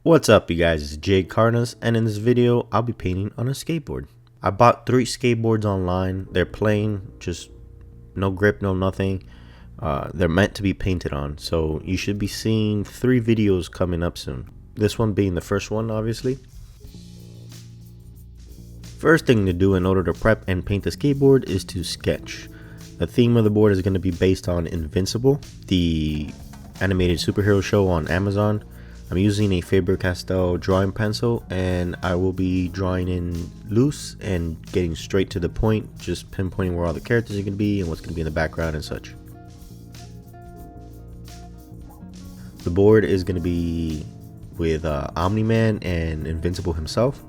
What's up, you guys? It's Jake Carnas, and in this video I'll be painting on a skateboard. I bought 3 skateboards online. They're plain, just no grip, no nothing. They're meant to be painted on, so you should be seeing 3 videos coming up soon. This one being the first one, obviously. First thing to do in order to prep and paint the skateboard is to sketch. The theme of the board is going to be based on Invincible, the animated superhero show on Amazon. I'm using a Faber-Castell drawing pencil, and I will be drawing in loose and getting straight to the point, just pinpointing where all the characters are going to be and what's going to be in the background and such. The board is going to be with Omni-Man and Invincible himself.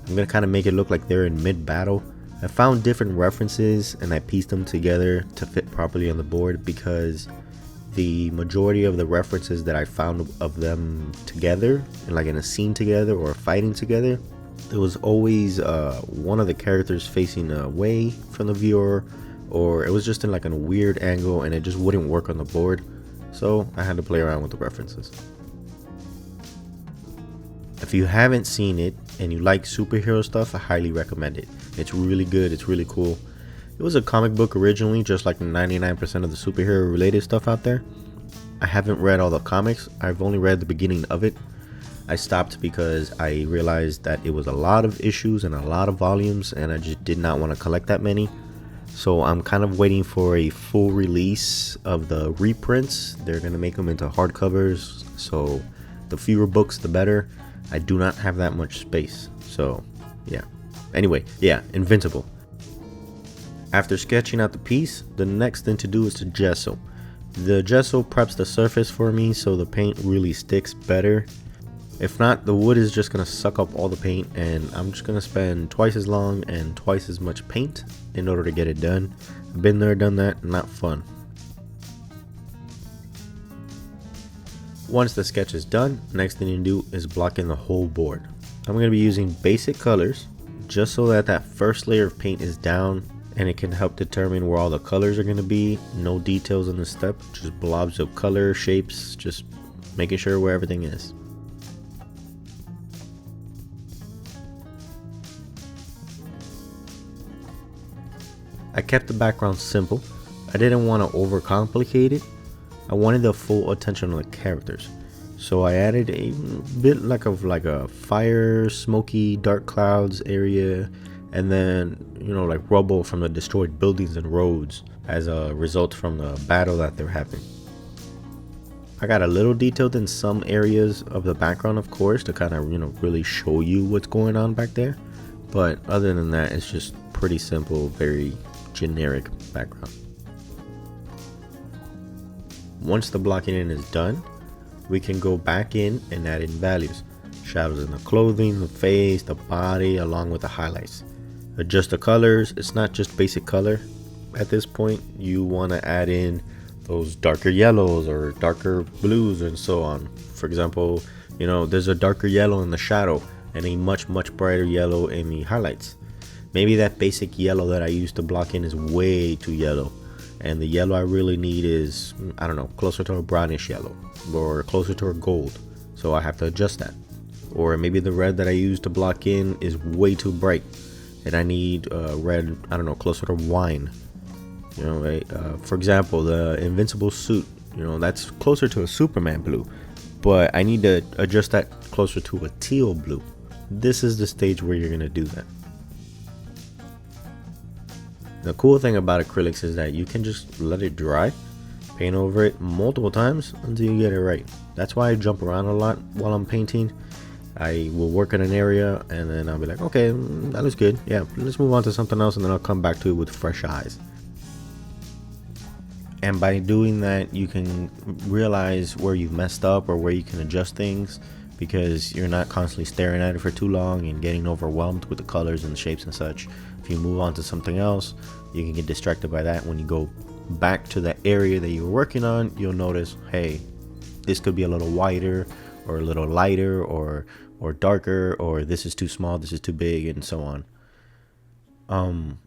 I'm going to kind of make it look like they're in mid-battle. I found different references and I pieced them together to fit properly on the board, because the majority of the references that I found of them together, like in a scene together or fighting together, there was always one of the characters facing away from the viewer, or it was just in like a weird angle and it just wouldn't work on the board. So I had to play around with the references. If you haven't seen it and you like superhero stuff, I highly recommend it. It's really good, it's really cool. It was a comic book originally, just like 99% of the superhero related stuff out there. I haven't read all the comics. I've only read the beginning of it. I stopped because I realized that it was a lot of issues and a lot of volumes, and I just did not want to collect that many. So I'm kind of waiting for a full release of the reprints. They're going to make them into hardcovers, so the fewer books the better. I do not have that much space, so yeah. Anyway, yeah, Invincible. After sketching out the piece, the next thing to do is to gesso. The gesso preps the surface for me so the paint really sticks better. If not, the wood is just going to suck up all the paint, and I'm just going to spend twice as long and twice as much paint in order to get it done. I've been there, done that, not fun. Once the sketch is done, next thing you do is block in the whole board. I'm going to be using basic colors just so that that first layer of paint is down, and it can help determine where all the colors are going to be. No details in the step, just blobs of color, shapes, just making sure where everything is. I kept the background simple. I didn't want to overcomplicate it. I wanted the full attention on the characters. So I added a bit like a fire, smoky, dark clouds area, and then, like rubble from the destroyed buildings and roads as a result from the battle that they're having. I got a little detailed in some areas of the background, of course, to kind of, really show you what's going on back there. But other than that, it's just pretty simple, very generic background. Once the blocking in is done, we can go back in and add in values. Shadows in the clothing, the face, the body, along with the highlights. Adjust the colors. It's not just basic color. At this point, you want to add in those darker yellows or darker blues and so on. For example, there's a darker yellow in the shadow and a much brighter yellow in the highlights. Maybe that basic yellow that I used to block in is way too yellow, and the yellow I really need is, I don't know, closer to a brownish yellow or closer to a gold. So I have to adjust that. Or maybe the red that I used to block in is way too bright, and I need red, I don't know, closer to wine. Right? For example, the Invincible suit, that's closer to a Superman blue, but I need to adjust that closer to a teal blue. This is the stage where you're gonna do that. The cool thing about acrylics is that you can just let it dry, paint over it multiple times until you get it right. That's why I jump around a lot while I'm painting. I will work in an area and then I'll be like, okay, that looks good. Yeah, let's move on to something else, and then I'll come back to it with fresh eyes. And by doing that, you can realize where you've messed up or where you can adjust things, because you're not constantly staring at it for too long and getting overwhelmed with the colors and the shapes and such. If you move on to something else, you can get distracted by that. When you go back to the area that you're working on, you'll notice, hey, this could be a little wider or a little lighter or darker, or this is too small, this is too big, and so on.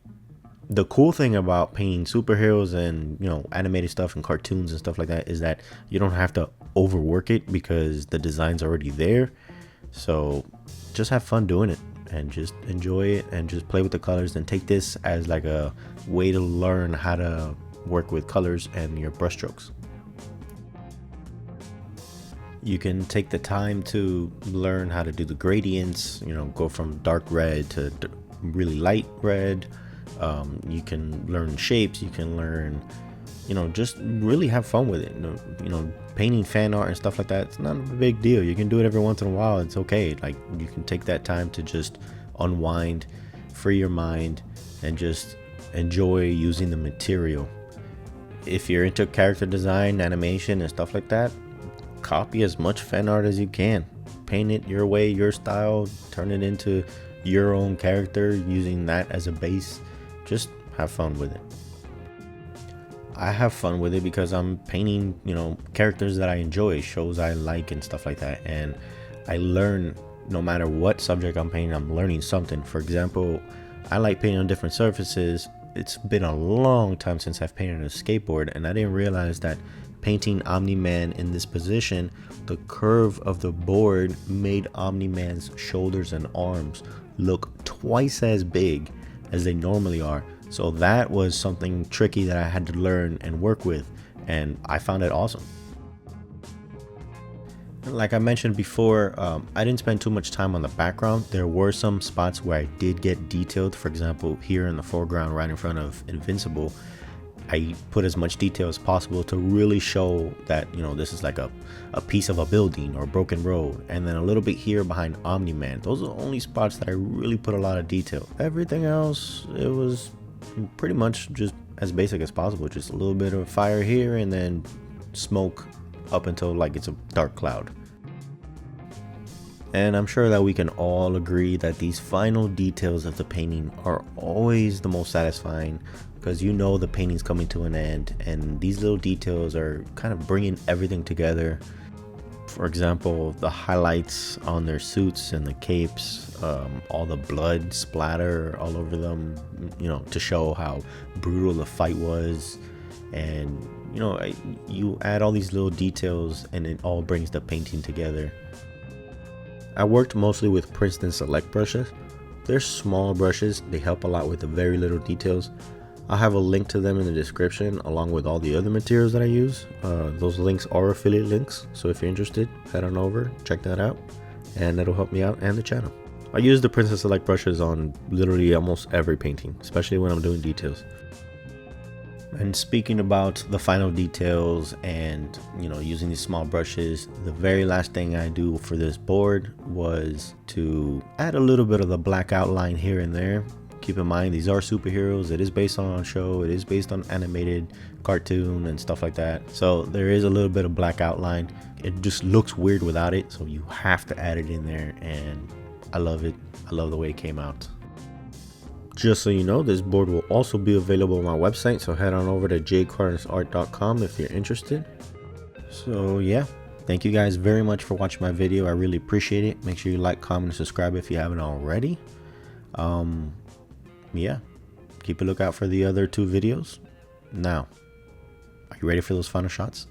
The cool thing about painting superheroes and, animated stuff and cartoons and stuff like that is that you don't have to overwork it because the design's already there. So just have fun doing it and just enjoy it and just play with the colors, and take this as like a way to learn how to work with colors and your brush strokes. You can take the time to learn how to do the gradients, go from dark red to really light red. You can learn shapes, you can learn, just really have fun with it. Painting fan art and stuff like that, it's not a big deal. You can do it every once in a while. It's okay. Like, you can take that time to just unwind, free your mind, and just enjoy using the material. If you're into character design, animation, and stuff like that, copy as much fan art as you can. Paint it your way, your style, turn it into your own character using that as a base. Just have fun with it. I have fun with it because I'm painting, characters that I enjoy, shows I like, and stuff like that. And I learn, no matter what subject I'm painting, I'm learning something. For example, I like painting on different surfaces. It's been a long time since I've painted a skateboard, and I didn't realize that painting Omni-Man in this position, the curve of the board made Omni-Man's shoulders and arms look twice as big as they normally are. So that was something tricky that I had to learn and work with, and I found it awesome. Like I mentioned before, I didn't spend too much time on the background. There were some spots where I did get detailed. For example, here in the foreground right in front of Invincible, I put as much detail as possible to really show that, this is like a piece of a building or a broken road. And then a little bit here behind Omni-Man. Those are the only spots that I really put a lot of detail. Everything else, it was pretty much just as basic as possible. Just a little bit of fire here and then smoke up until like it's a dark cloud. And I'm sure that we can all agree that these final details of the painting are always the most satisfying, because the painting's coming to an end and these little details are kind of bringing everything together. For example, the highlights on their suits and the capes, all the blood splatter all over them, to show how brutal the fight was. And you add all these little details and it all brings the painting together. I worked mostly with Princeton Select brushes. They're small brushes, they help a lot with the very little details. I'll have a link to them in the description along with all the other materials that I use. Those links are affiliate links, so if you're interested, head on over, check that out, and that'll help me out and the channel. I use the Princeton Select brushes on literally almost every painting, especially when I'm doing details. And speaking about the final details and using these small brushes, the very last thing I do for this board was to add a little bit of the black outline here and there. Keep in mind, these are superheroes. It is based on a show. It is based on animated cartoon and stuff like that. So there is a little bit of black outline. It just looks weird without it, so you have to add it in there, and I love it. I love the way it came out. Just so you know, this board will also be available on my website, so head on over to jcardenisart.com if you're interested. So yeah, thank you guys very much for watching my video. I really appreciate it. Make sure you like, comment, and subscribe if you haven't already. Yeah, keep a lookout for the other 2 videos. Now, are you ready for those final shots?